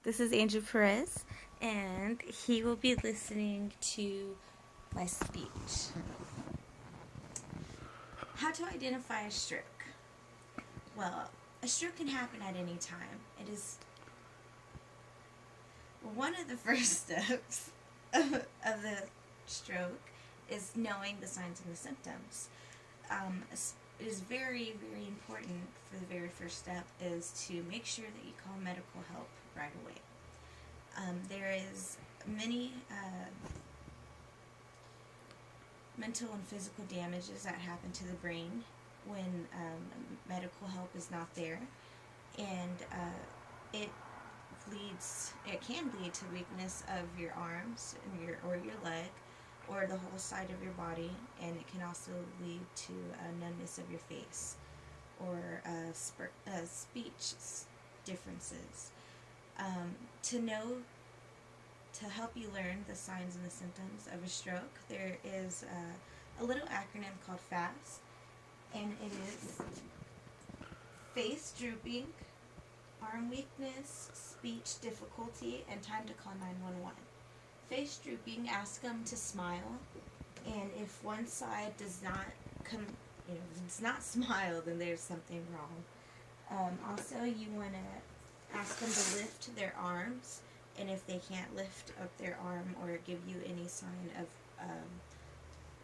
This is Angel Perez, and he will be listening to my speech. How to identify a stroke? Well, a stroke can happen at any time. It is one of the first steps of the stroke is knowing the signs and the symptoms. It is very, very important for the very first step is to make sure that you call medical help right away. There is many mental and physical damages that happen to the brain when medical help is not there, and it can lead to weakness of your arms and your leg or the whole side of your body, and it can also lead to numbness of your face or speech differences. To help you learn the signs and the symptoms of a stroke, there is a little acronym called FAST, and it is face drooping, arm weakness, speech difficulty, and time to call 911. Face drooping, ask them to smile, and if one side does not does not smile, then there's something wrong. Also, you want to ask them to lift their arms, and if they can't lift up their arm or give you any sign of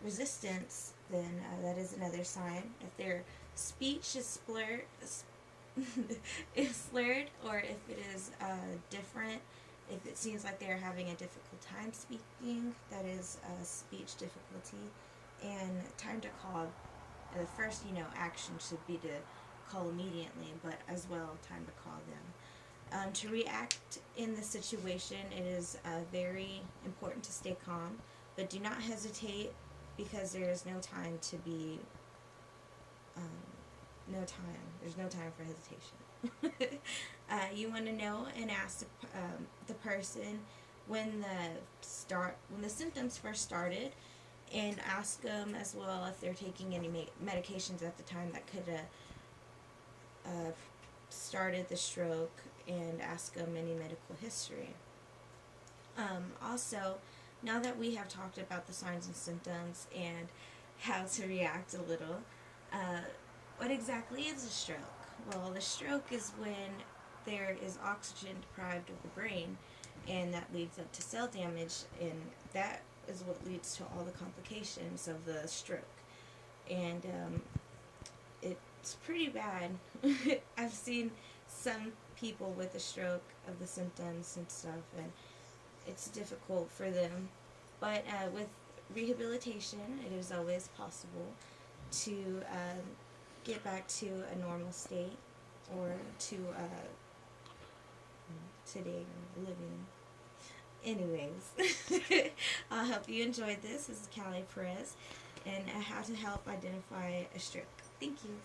resistance, then that is another sign. If their speech is slurred, or if it is different, if it seems like they're having a difficult time speaking, that is speech difficulty. And time to call, the first action should be to call immediately, but as well time to call them. To react in the situation, it is very important to stay calm, but do not hesitate, because there is no time to be there's no time for hesitation. You want to know and ask the person when the symptoms first started, and ask them as well if they're taking any medications at the time that could have started the stroke, and ask them any medical history. Also, now that we have talked about the signs and symptoms and how to react a little, what exactly is a stroke? Well, the stroke is when there is oxygen deprived of the brain, and that leads up to cell damage, and that is what leads to all the complications of the stroke. And it's pretty bad. I've seen some people with a stroke of the symptoms and stuff, and it's difficult for them. But with rehabilitation, it is always possible to get back to a normal state, or to today living. Anyways, I hope you enjoyed this. This is Callie Perez, and how to help identify a stroke. Thank you.